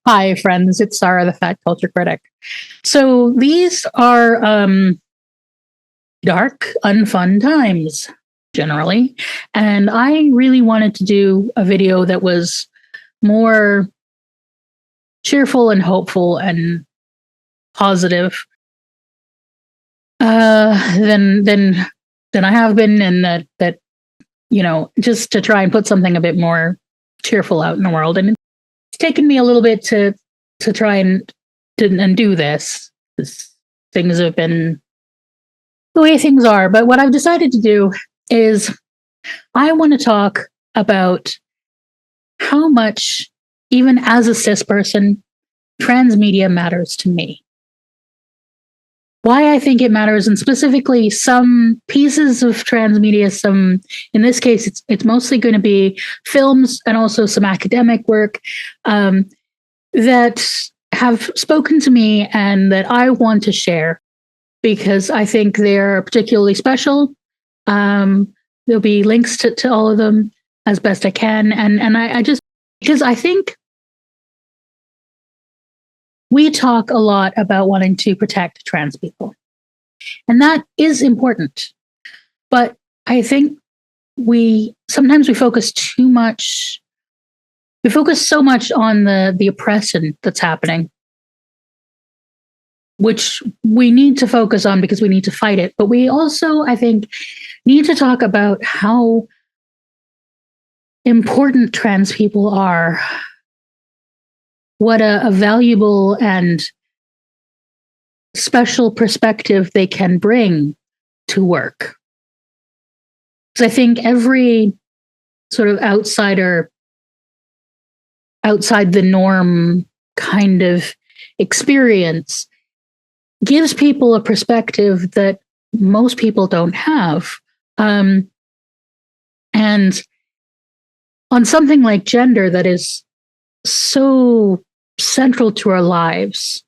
Hi, friends. It's Sarah, the Fat Culture Critic. So these are dark, unfun times, generally. And I really wanted to do a video that was more cheerful and hopeful and positive than I have been, and that just to try and put something a bit more cheerful out in the world. And it's taken me a little bit to try and do this. Things have been the way things are. But what I've decided to do is I want to talk about how much, even as a cis person, trans media matters to me. Why I think it matters, and specifically some pieces of trans media, in this case, it's mostly going to be films and also some academic work that have spoken to me and that I want to share because I think they're particularly special. There'll be links to all of them as best I can. And I just, because I think we talk a lot about wanting to protect trans people, and that is important. But I think sometimes we focus too much. We focus so much on the oppression that's happening, which we need to focus on because we need to fight it. But we also, I think, need to talk about how important trans people are, what a valuable and special perspective they can bring to work. Because I think every sort of outside the norm kind of experience gives people a perspective that most people don't have. And on something like gender that is so central to our lives,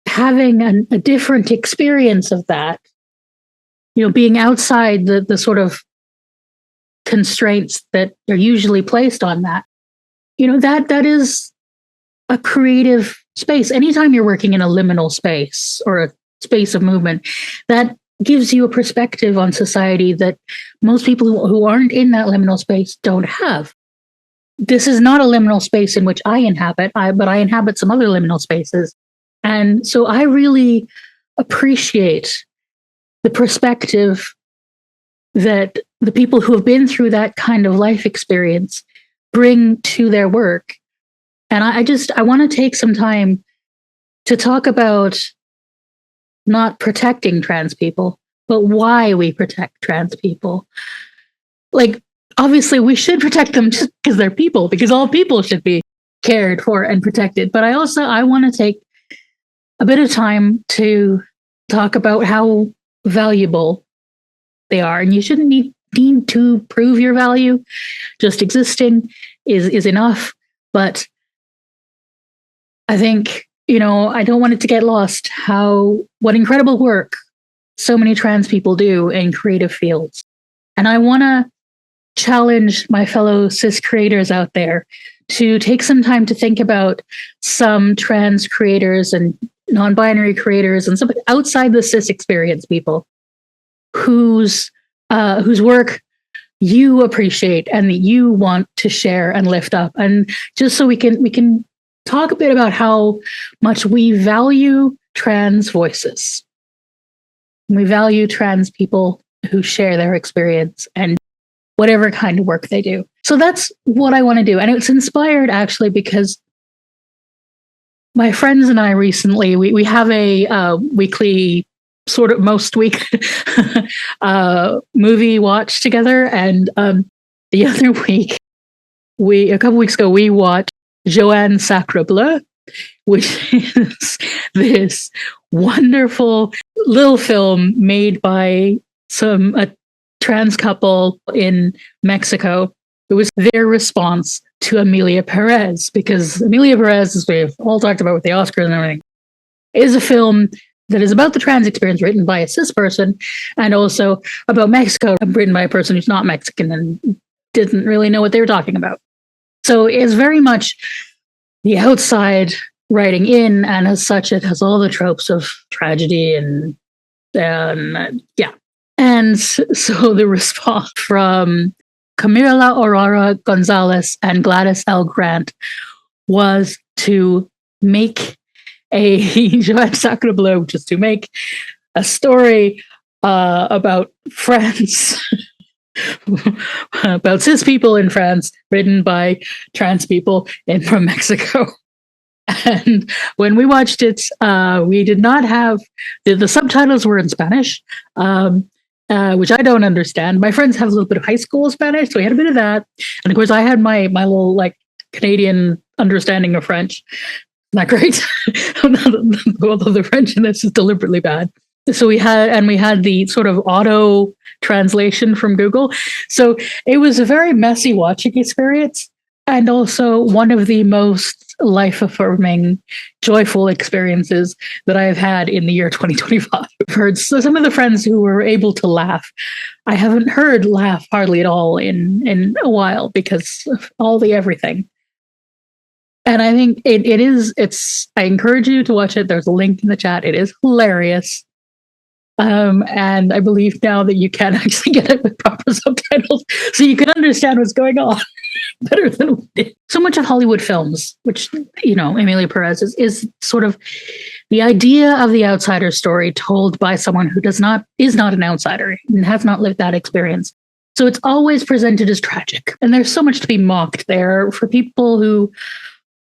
having a different experience of that, being outside the sort of constraints that are usually placed on that, that is a creative space. Anytime you're working in a liminal space or a space of movement, that gives you a perspective on society that most people who aren't in that liminal space don't have. This is not a liminal space in which I inhabit, but I inhabit some other liminal spaces. And so I really appreciate the perspective that the people who have been through that kind of life experience bring to their work. And I want to take some time to talk about not protecting trans people, but why we protect trans people. Like, obviously, we should protect them just because they're people, because all people should be cared for and protected. But I want to take a bit of time to talk about how valuable they are. And you shouldn't need to prove your value. Just existing is enough. But I think, I don't want it to get lost what incredible work so many trans people do in creative fields. And I want to challenge my fellow cis creators out there to take some time to think about some trans creators and non-binary creators and some outside the cis experience people whose work you appreciate and that you want to share and lift up. And just so we can talk a bit about how much we value trans voices. We value trans people who share their experience and whatever kind of work they do. So that's what I want to do. And it's inspired actually because my friends and I recently, we have a weekly, sort of most week movie watch together. And the other week, a couple weeks ago, we watched Johanne Sacreblu, which is this wonderful little film made by a trans couple in Mexico. It was their response to Emilia Perez, because Emilia Perez, as we've all talked about with the Oscars and everything, is a film that is about the trans experience written by a cis person, and also about Mexico, written by a person who's not Mexican and didn't really know what they were talking about. So it's very much the outside writing in, and as such, it has all the tropes of tragedy and yeah. And so the response from Camila, Aurora, González, and Gladys L. Grantt was to make a Johanne Sacreblu, just to make a story about France, about cis people in France, written by trans people from Mexico. And when we watched it, we did not have the subtitles were in Spanish, which I don't understand. My friends have a little bit of high school Spanish, so we had a bit of that. And of course, I had my little like Canadian understanding of French. Not great. Although the French in this is deliberately bad. So we had the sort of auto translation from Google. So it was a very messy watching experience, and also one of the most life-affirming, joyful experiences that I have had in the year 2025. I've heard some of the friends who were able to laugh. I haven't heard laugh hardly at all in a while because of all the everything. And I think I encourage you to watch it. There's a link in the chat. It is hilarious. And I believe now that you can actually get it with proper subtitles so you can understand what's going on better than we did. So much of Hollywood films, which, Emilia Perez is sort of the idea of the outsider story told by someone who is not an outsider and has not lived that experience. So it's always presented as tragic. And there's so much to be mocked there for people who,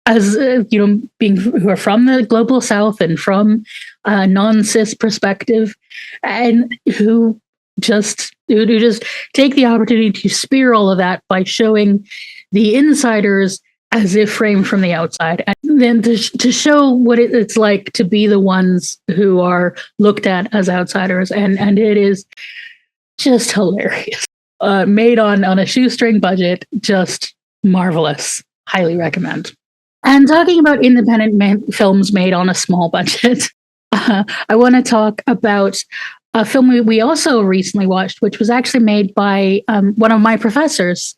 as who are from the global South and from a non-cis perspective, and who just take the opportunity to spear all of that by showing the insiders as if framed from the outside, and then to show what it's like to be the ones who are looked at as outsiders, and it is just hilarious. Made on a shoestring budget, just marvelous. Highly recommend. And talking about independent films made on a small budget, I want to talk about a film we also recently watched, which was actually made by one of my professors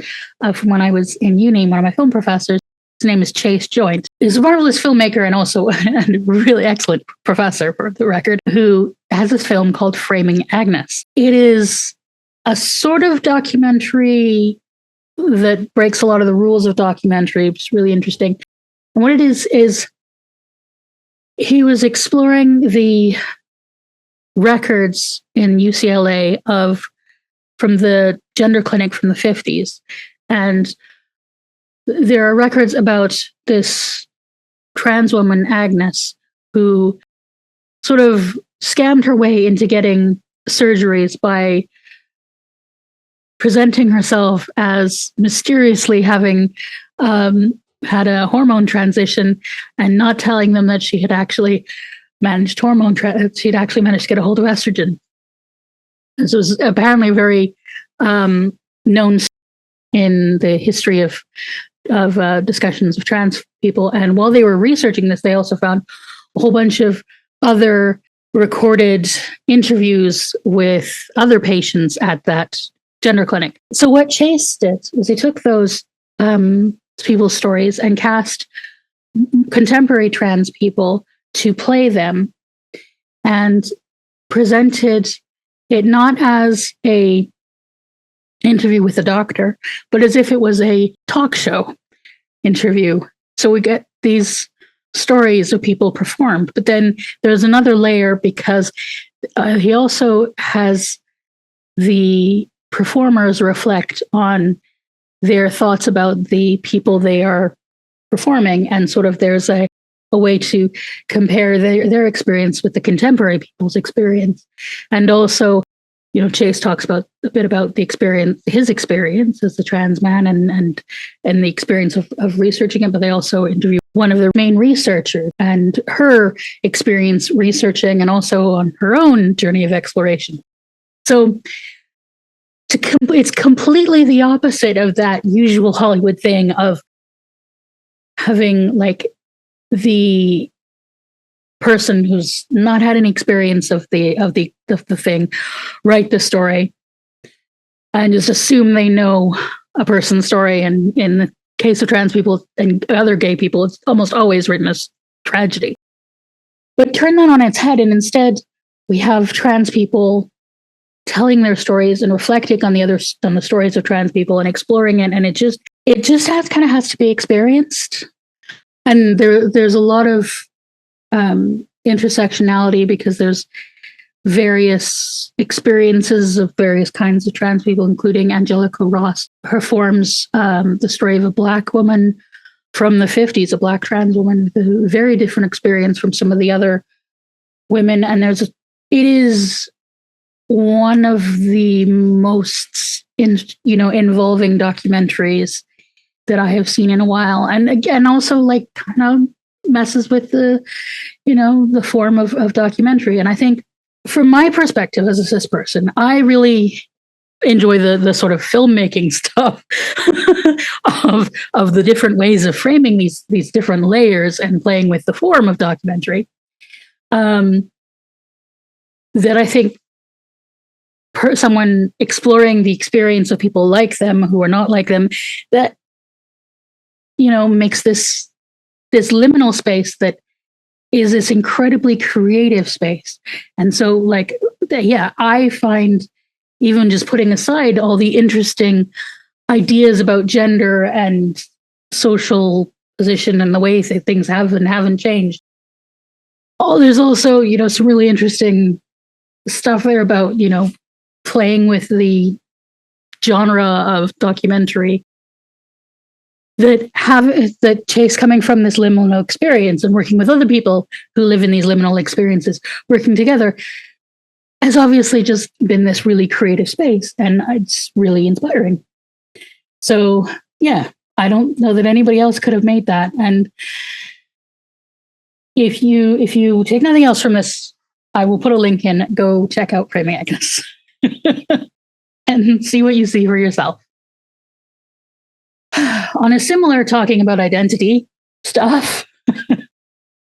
from when I was in uni, one of my film professors. His name is Chase Joynt. He's a marvelous filmmaker and also a really excellent professor, for the record, who has this film called Framing Agnes. It is a sort of documentary that breaks a lot of the rules of documentary. It's really interesting. And what it is he was exploring the records in UCLA from the gender clinic from the 50s. And there are records about this trans woman, Agnes, who sort of scammed her way into getting surgeries by presenting herself as mysteriously having had a hormone transition and not telling them that she had actually managed she'd actually managed to get a hold of estrogen. And so it was apparently very known in the history of discussions of trans people. And while they were researching this, they also found a whole bunch of other recorded interviews with other patients at that gender clinic. So what Chase did was he took those people's stories and cast contemporary trans people to play them and presented it not as a interview with a doctor, but as if it was a talk show interview. So we get these stories of people performed, but then there's another layer because he also has the performers reflect on their thoughts about the people they are performing, and sort of there's a way to compare their experience with the contemporary people's experience. And also, Chase talks a bit about his experience as a trans man and the experience of researching it, but they also interview one of the main researchers and her experience researching and also on her own journey of exploration. So it's completely the opposite of that usual Hollywood thing of having like the person who's not had any experience of the thing write the story and just assume they know a person's story. And in case of trans people and other gay people, it's almost always written as tragedy. But turn that on its head, and instead we have trans people telling their stories and reflecting on the stories of trans people and exploring it, and it just has to be experienced. And there's a lot of intersectionality, because there's various experiences of various kinds of trans people, including Angelica Ross performs the story of a Black woman from the 50s, a Black trans woman with a very different experience from some of the other women. And it is one of the most involving documentaries that I have seen in a while. And again, also like kind of messes with the form of documentary. And I think from my perspective as a cis person, I really enjoy the sort of filmmaking stuff of the different ways of framing these different layers and playing with the form of documentary. That I think someone exploring the experience of people like them who are not like them, that makes this liminal space that is this incredibly creative space. And so I find, even just putting aside all the interesting ideas about gender and social position and the ways that things have and haven't changed, there's also some really interesting stuff there about playing with the genre of documentary that chase coming from this liminal experience and working with other people who live in these liminal experiences, working together, has obviously just been this really creative space, and it's really inspiring. So yeah, I don't know that anybody else could have made that. And if you take nothing else from this, I will put a link in. Go check out Framing Agnes and see what you see for yourself. On a similar talking about identity stuff,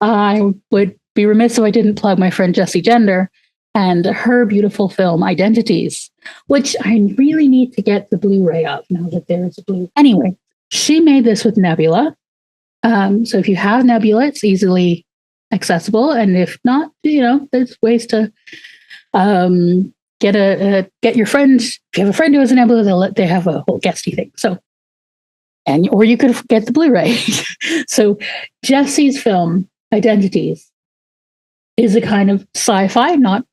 I would be remiss if I didn't plug my friend Jessie Gender and her beautiful film Identities, which I really need to get the Blu-ray of now that there is a Blu. Anyway, she made this with Nebula. So if you have Nebula, it's easily accessible, and if not, there's ways to get your friend. If you have a friend who has a Nebula, they have a whole guesty thing. So. Or you could get the Blu-ray. So Jessie's film, Identities, is a kind of sci-fi, not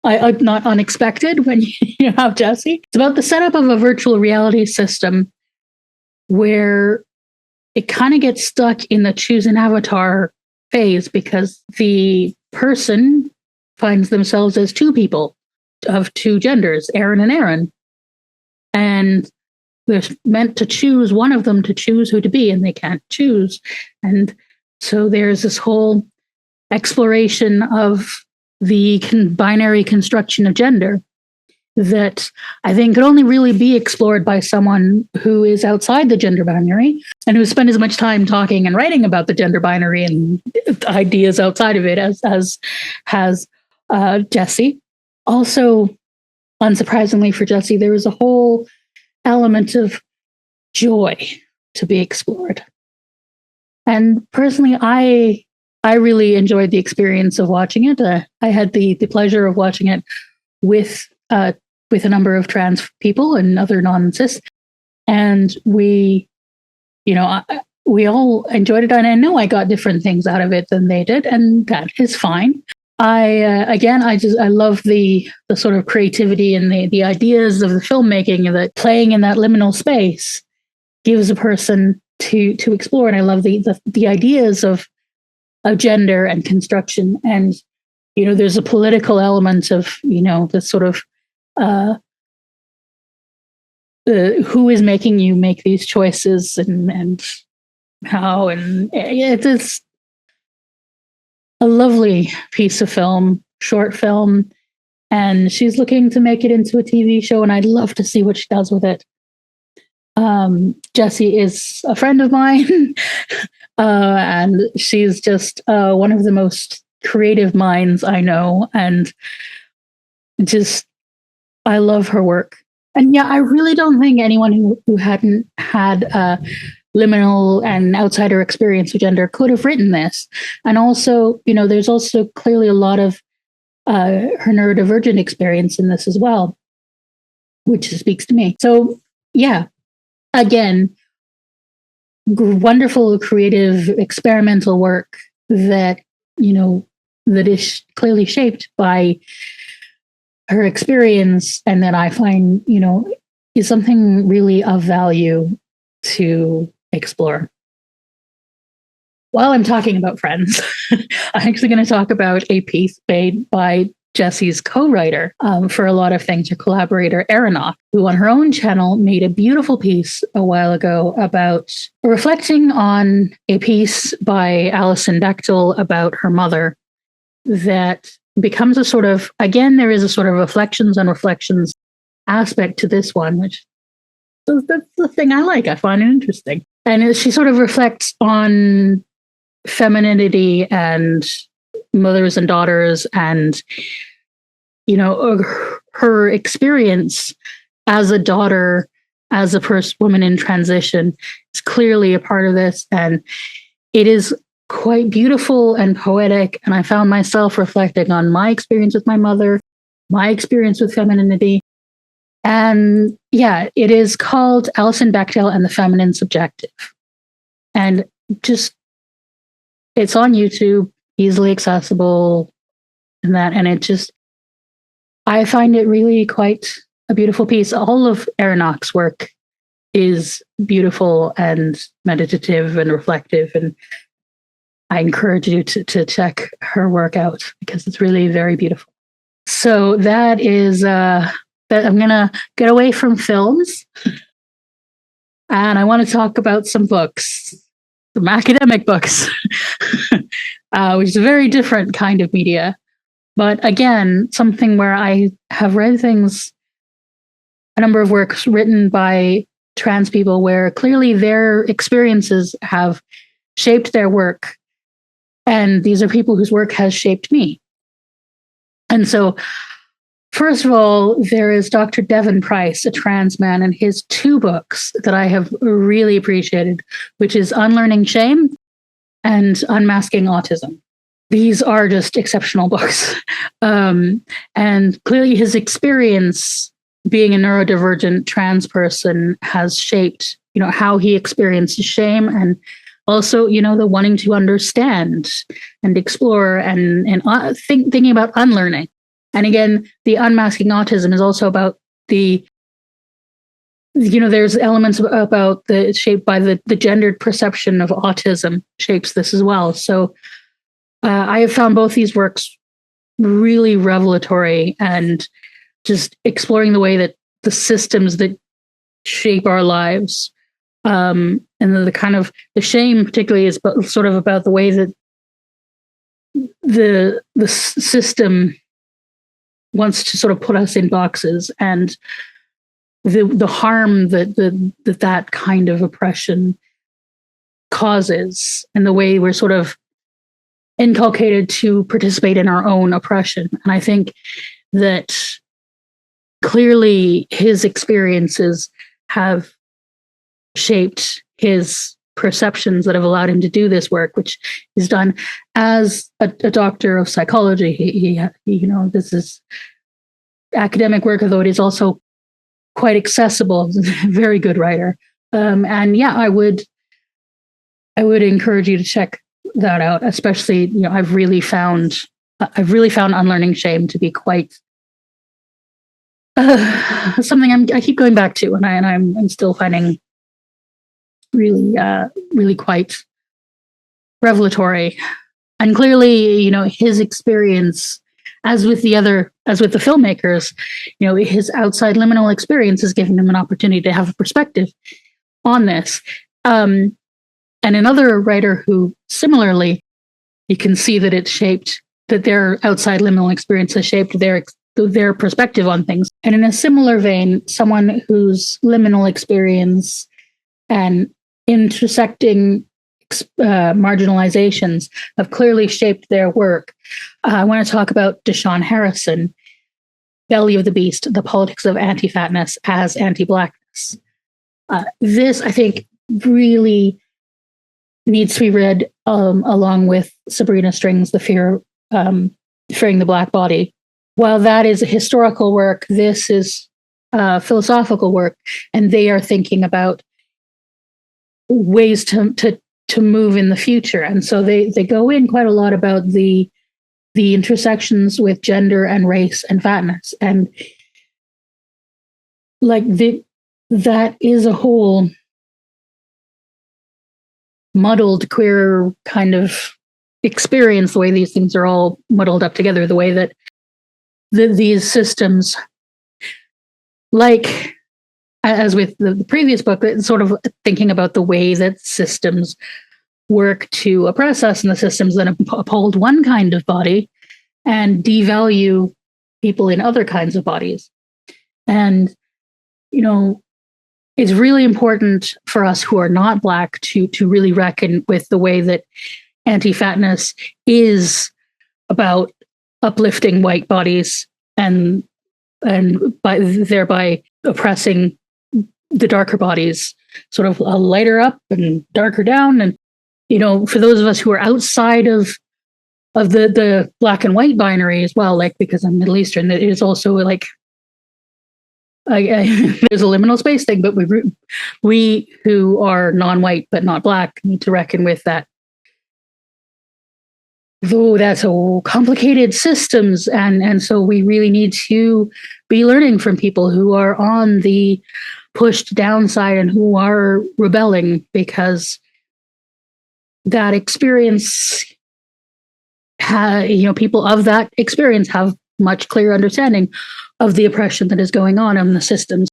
unexpected when you have Jessie. It's about the setup of a virtual reality system where it kind of gets stuck in the choose an avatar phase, because the person finds themselves as two people of two genders, Aaron and Aaron. And they're meant to choose one of them to choose who to be, and they can't choose. And so there's this whole exploration of the binary construction of gender that I think could only really be explored by someone who is outside the gender binary and who spent as much time talking and writing about the gender binary and ideas outside of it as has Jessie. Also, unsurprisingly for Jessie, there was a whole element of joy to be explored. And personally, I really enjoyed the experience of watching it. I had the pleasure of watching it with a number of trans people and other non-cis, and we all enjoyed it. And I know I got different things out of it than they did, and that is fine. I love the sort of creativity and the ideas of the filmmaking, that playing in that liminal space gives a person to explore. And I love the ideas of gender and construction. And, there's a political element of, the sort of who is making you make these choices and how, and it's a lovely piece of film, short film, and she's looking to make it into a TV show, and I'd love to see what she does with it. Jessie is a friend of mine, and she's just one of the most creative minds I know, and just, I love her work. And yeah, I really don't think anyone who hadn't had liminal and outsider experience of gender could have written this. And also, there's also clearly a lot of her neurodivergent experience in this as well, which speaks to me. So, yeah, again, wonderful, creative, experimental work that, that is clearly shaped by her experience, and that I find, is something really of value to explore. While I'm talking about friends, I'm actually going to talk about a piece made by Jessie's co-writer for a lot of things, her collaborator, Aurora, who on her own channel made a beautiful piece a while ago about reflecting on a piece by Alison Bechdel about her mother that becomes a sort of, again, there is a sort of reflections on reflections aspect to this one, which that's the thing I like. I find it interesting. And she sort of reflects on femininity and mothers and daughters, and her experience as a daughter, as a woman in transition, is clearly a part of this, and it is quite beautiful and poetic. And I found myself reflecting on my experience with my mother, my experience with femininity, and yeah, it is called Alison Bechdel and the Feminine Subjective, and it's on YouTube, easily accessible, and I find it really quite a beautiful piece. All of Aronach's work is beautiful and meditative and reflective, and I encourage you to check her work out because it's really very beautiful. So that is that I'm going to get away from films, and I want to talk about some books. Some academic books, which is a very different kind of media. But again, something where I have read a number of works written by trans people where clearly their experiences have shaped their work. And these are people whose work has shaped me. And so, first of all, there is Dr. Devon Price, a trans man, and his two books that I have really appreciated, which is Unlearning Shame and Unmasking Autism. These are just exceptional books. And clearly his experience being a neurodivergent trans person has shaped, how he experiences shame, and also, the wanting to understand and explore and thinking about unlearning. And again, the Unmasking Autism is also about there's elements about the shaped by the gendered perception of autism shapes this as well. So I have found both these works really revelatory and just exploring the way that the systems that shape our lives, and the kind of the shame particularly is sort of about the way that the system wants to sort of put us in boxes, and the harm that kind of oppression causes, and the way we're sort of inculcated to participate in our own oppression. And I think that clearly his experiences have shaped his perceptions that have allowed him to do this work, which is done as a doctor of psychology. He this is academic work, although it is also quite accessible. He's a very good writer. And yeah, I would encourage you to check that out, especially, I've really found Unlearning Shame to be quite something I keep going back to, and I'm still finding really quite revelatory. And clearly, his experience, as with the filmmakers, his outside liminal experience has given him an opportunity to have a perspective on this. And another writer who similarly, you can see that that their outside liminal experience has shaped their perspective on things. And in a similar vein, someone whose liminal experience and intersecting marginalizations have clearly shaped their work. I want to talk about Deshawn Harrison, Belly of the Beast, The Politics of Antifatness as Anti-Blackness. This, I think, really needs to be read along with Sabrina String's The Fearing the Black Body. While that is a historical work, this is philosophical work, and they are thinking about ways to move in the future. And so they go in quite a lot about the intersections with gender and race and fatness. And like that is a whole muddled queer kind of experience, the way these things are all muddled up together, the way that these systems, like as with the previous book, it's sort of thinking about the way that systems work to oppress us, and the systems that uphold one kind of body and devalue people in other kinds of bodies. And, it's really important for us who are not Black to really reckon with the way that anti-fatness is about uplifting white bodies and thereby oppressing the darker bodies, sort of lighter up and darker down. And, for those of us who are outside of the Black and white binary as well, like, because I'm Middle Eastern, it is also like, there's a liminal space thing, but we who are non-white but not Black need to reckon with that. Though that's a complicated systems, and so we really need to be learning from people who are on the pushed downside and who are rebelling, because that experience, people of that experience have much clearer understanding of the oppression that is going on and the systems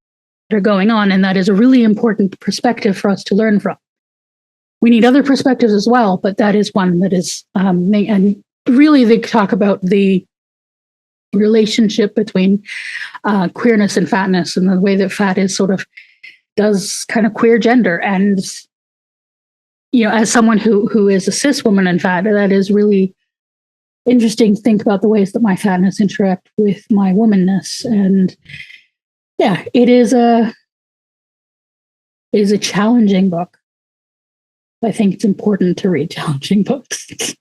that are going on. And that is a really important perspective for us to learn from. We need other perspectives as well, but that is one that is, and really they talk about the relationship between queerness and fatness, and the way that fat is sort of does kind of queer gender. And, as someone who is a cis woman and fat, that is really interesting to think about the ways that my fatness interact with my womanness. And yeah, it is a challenging book. I think it's important to read challenging books.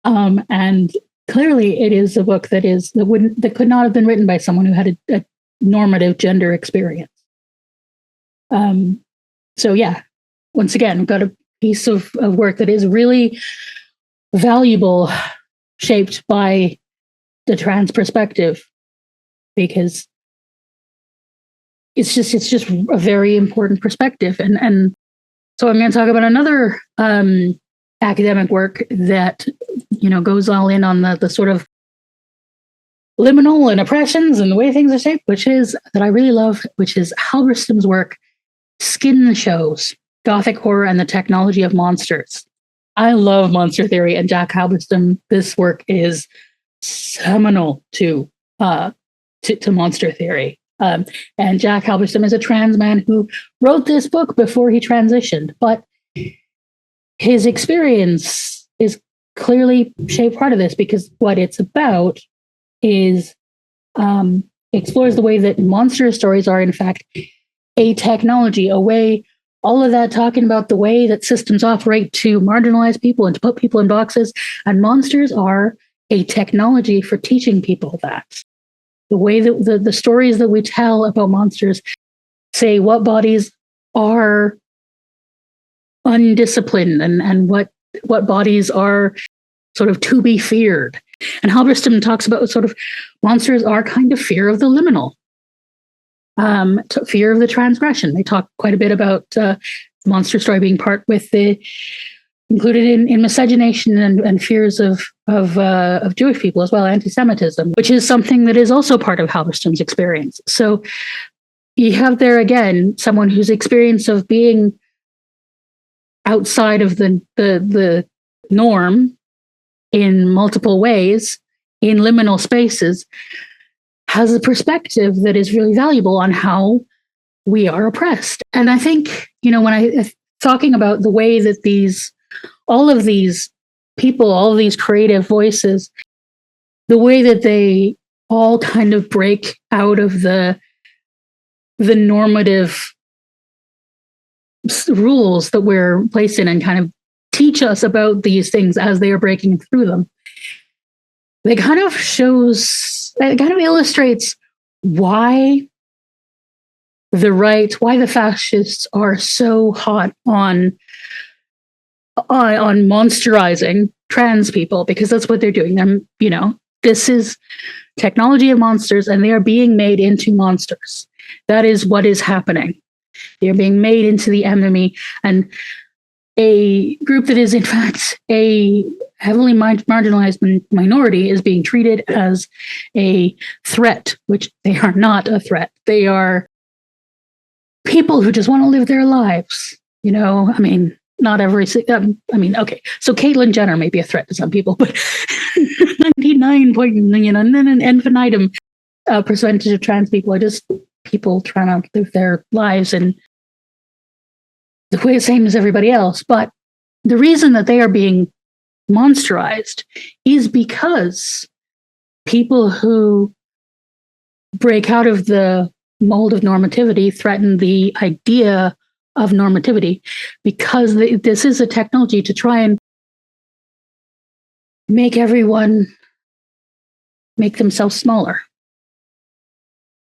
And clearly it is a book that could not have been written by someone who had a normative gender experience. So yeah, once again, we've got a piece of work that is really valuable, shaped by the trans perspective, because it's just a very important perspective. And so I'm going to talk about another academic work that, goes all in on the sort of liminal and oppressions and the way things are shaped, that I really love, which is Halberstam's work, Skin Shows, Gothic Horror and the Technology of Monsters. I love monster theory, and Jack Halberstam, this work is seminal to monster theory. And Jack Halberstam is a trans man who wrote this book before he transitioned, but his experience is clearly shaped part of this, because what it's about is explores the way that monster stories are, in fact, a technology, a way, all of that talking about the way that systems operate to marginalize people and to put people in boxes. And monsters are a technology for teaching people that. The way that the stories that we tell about monsters say what bodies are undisciplined and what bodies are sort of to be feared. And Halberstam talks about sort of monsters are kind of fear of the liminal. Fear of the transgression. They talk quite a bit about monster story being part with included in miscegenation and fears of Jewish people as well, anti-Semitism, which is something that is also part of Halberstam's experience. So you have there again someone whose experience of being outside of the norm in multiple ways, in liminal spaces, has a perspective that is really valuable on how we are oppressed. And I think, when I talking about the way that all of these people, all of these creative voices, the way that they all kind of break out of the normative rules that we're placed in and kind of teach us about these things as they are breaking through them. It kind of illustrates why the right, why the fascists are so hot on monsterizing trans people, because that's what they're doing. This is technology of monsters, and they are being made into monsters. That is what is happening. They're being made into the enemy, and a group that is in fact a heavily marginalized minority is being treated as a threat, which they are not a threat. They are people who just want to live their lives. Not every, okay, so Caitlyn Jenner may be a threat to some people, but 99 point, infinitum percentage of trans people are just people trying to live their lives in the way the same as everybody else. But the reason that they are being monsterized is because people who break out of the mold of normativity threaten the idea of normativity, because this is a technology to try and make everyone make themselves smaller,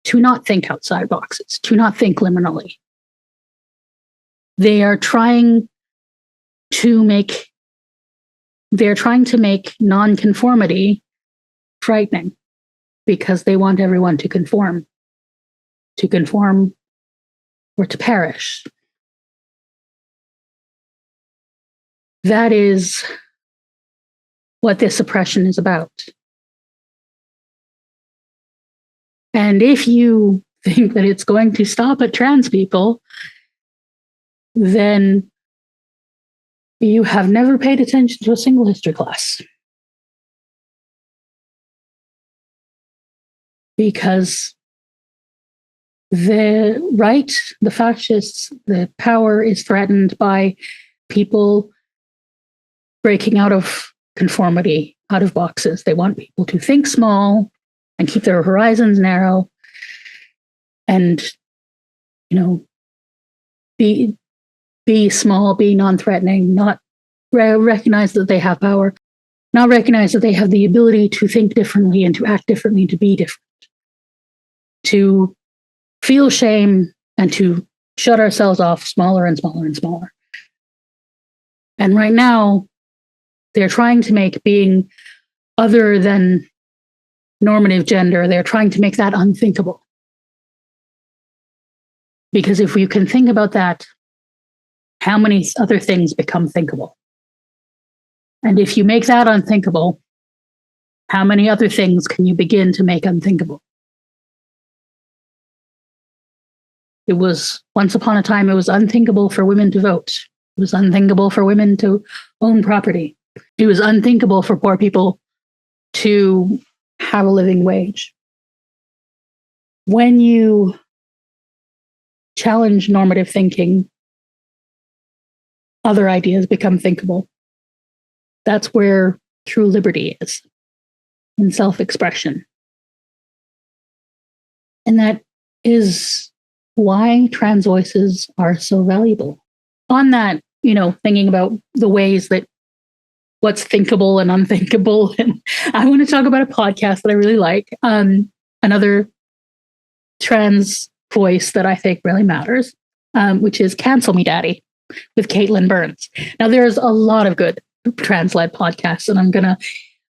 to not think outside boxes, to not think liminally. They're trying to make nonconformity frightening, because they want everyone to conform or to perish. That is what this oppression is about. And if you think that it's going to stop at trans people, then you have never paid attention to a single history class. Because the right, the fascists, the power is threatened by people breaking out of conformity, out of boxes. They want people to think small and keep their horizons narrow, and be small, be non-threatening, not recognize that they have power, not recognize that they have the ability to think differently and to act differently, to be different, to feel shame and to shut ourselves off smaller and smaller and smaller. And right now, they're trying to make being other than normative gender, they're trying to make that unthinkable. Because if you can think about that, how many other things become thinkable? And if you make that unthinkable, how many other things can you begin to make unthinkable? It was, once upon a time, it was unthinkable for women to vote. It was unthinkable for women to own property. It was unthinkable for poor people to have a living wage. When you challenge normative thinking, other ideas become thinkable. That's where true liberty is, in self-expression. And that is why trans voices are so valuable. On that, thinking about the ways that what's thinkable and unthinkable, and I want to talk about a podcast that I really like, another trans voice that I think really matters, which is Cancel Me Daddy with Katelyn Burns. Now, there's a lot of good trans-led podcasts, and I'm going to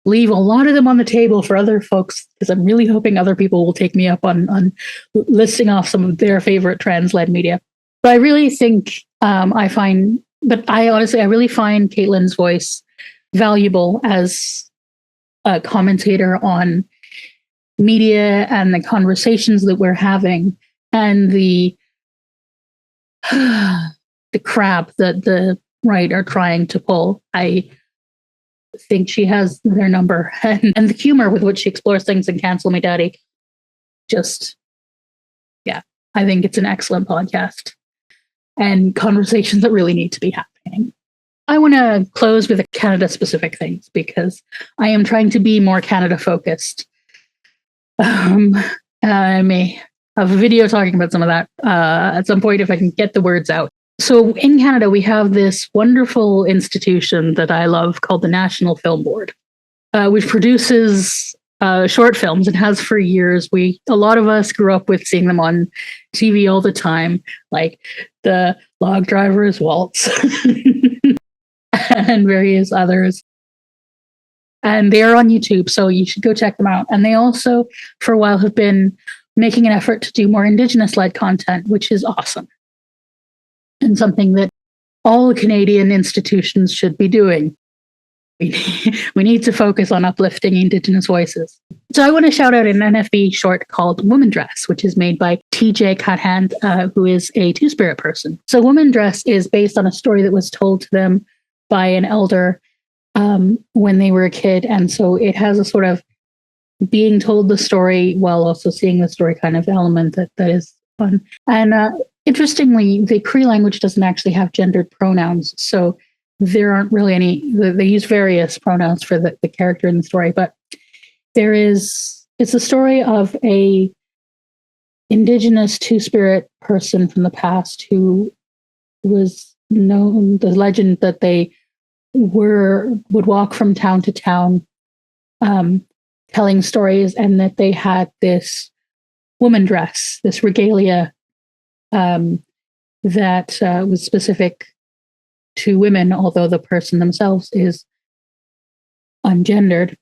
leave a lot of them on the table for other folks, because I'm really hoping other people will take me up on listing off some of their favorite trans-led media. But I really think I really find Katelyn's voice valuable as a commentator on media and the conversations that we're having, and the crap that the right are trying to pull. I think she has their number, and the humor with which she explores things in Cancel Me Daddy. I think it's an excellent podcast and conversations that really need to be happening. I want to close with Canada-specific things, because I am trying to be more Canada-focused. I may have a video talking about some of that at some point if I can get the words out. So in Canada, we have this wonderful institution that I love called the National Film Board, which produces short films and has for years. A lot of us grew up with seeing them on TV all the time, like the Log Driver's Waltz and various others. And they are on YouTube, so you should go check them out. And they also, for a while, have been making an effort to do more Indigenous-led content, which is awesome. And something that all Canadian institutions should be doing. We need to focus on uplifting Indigenous voices. So I want to shout out an NFB short called Woman Dress, which is made by TJ Cathand, who is a two-spirit person. So Woman Dress is based on a story that was told to them by an elder when they were a kid. And so it has a sort of being told the story while also seeing the story kind of element that is fun. And interestingly, the Cree language doesn't actually have gendered pronouns. So there aren't really any, they use various pronouns for the character in the story, but it's a story of a Indigenous two-spirit person from the past who was known, the legend that they would walk from town to town telling stories, and that they had this woman dress, this regalia that was specific to women, although the person themselves is ungendered.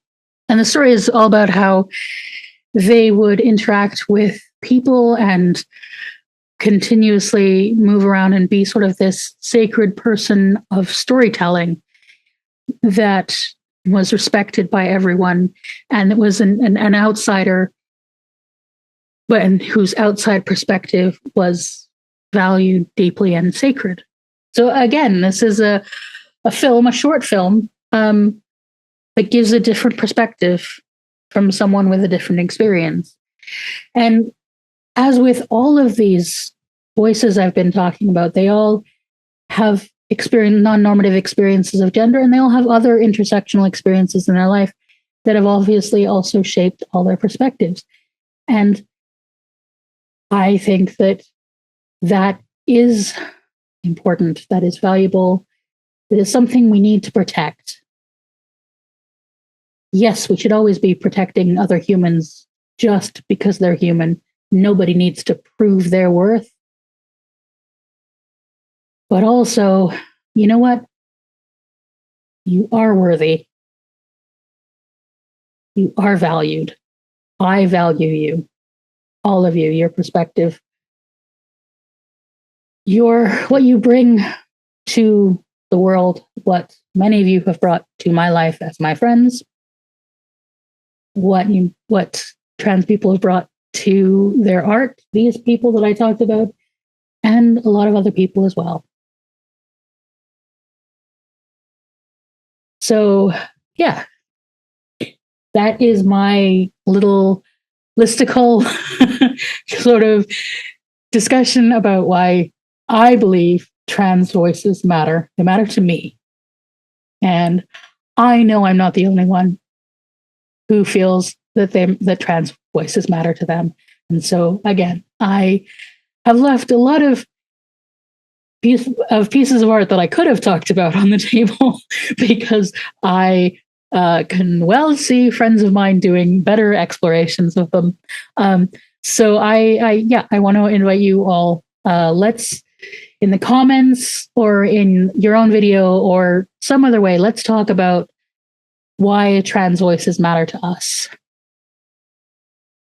And the story is all about how they would interact with people and continuously move around and be sort of this sacred person of storytelling that was respected by everyone, and it was an outsider, but whose outside perspective was valued deeply and sacred. So again, this is a short film that gives a different perspective from someone with a different experience. And as with all of these voices I've been talking about, they all have non-normative experiences of gender, and they all have other intersectional experiences in their life that have obviously also shaped all their perspectives. And I think that is important, that is valuable, that is something we need to protect. Yes, we should always be protecting other humans just because they're human. Nobody needs to prove their worth. But also, you know what? You are worthy. You are valued. I value you. All of you, your perspective. What you bring to the world, what many of you have brought to my life as my friends, what trans people have brought to their art, these people that I talked about, and a lot of other people as well. So, yeah, that is my little listicle sort of discussion about why I believe trans voices matter. They matter to me. And I know I'm not the only one who feels that trans voices matter to them. And so, again, I have left a lot of pieces of art that I could have talked about on the table because I can well see friends of mine doing better explorations of them. So I want to invite you all. Let's, in the comments or in your own video or some other way, let's talk about why trans voices matter to us,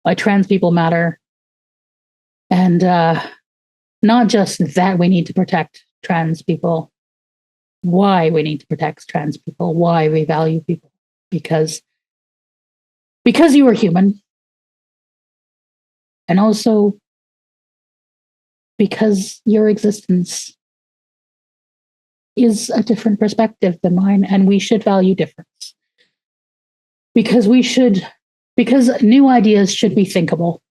why trans people matter, and not just that we need to protect trans people, why we need to protect trans people, why we value people, because you are human, and also because your existence is a different perspective than mine, and we should value difference. Because new ideas should be thinkable,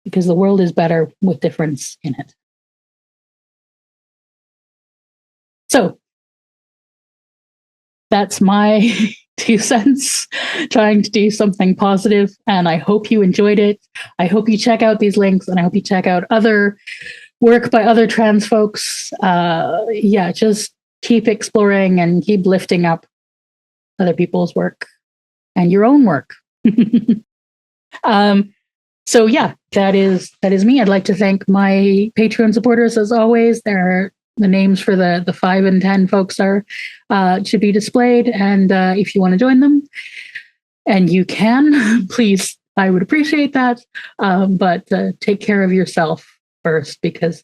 because the world is better with difference in it. So that's my 2 cents, trying to do something positive, and I hope you enjoyed it. I hope you check out these links, and I hope you check out other work by other trans folks. Just keep exploring and keep lifting up other people's work and your own work. So yeah, that is me. I'd like to thank my Patreon supporters as always. The names for the 5 and 10 folks should be displayed, and if you want to join them, and you can, please, I would appreciate that. But take care of yourself first, because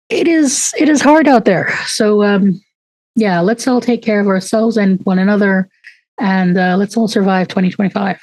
it is hard out there. So let's all take care of ourselves and one another, and let's all survive 2025.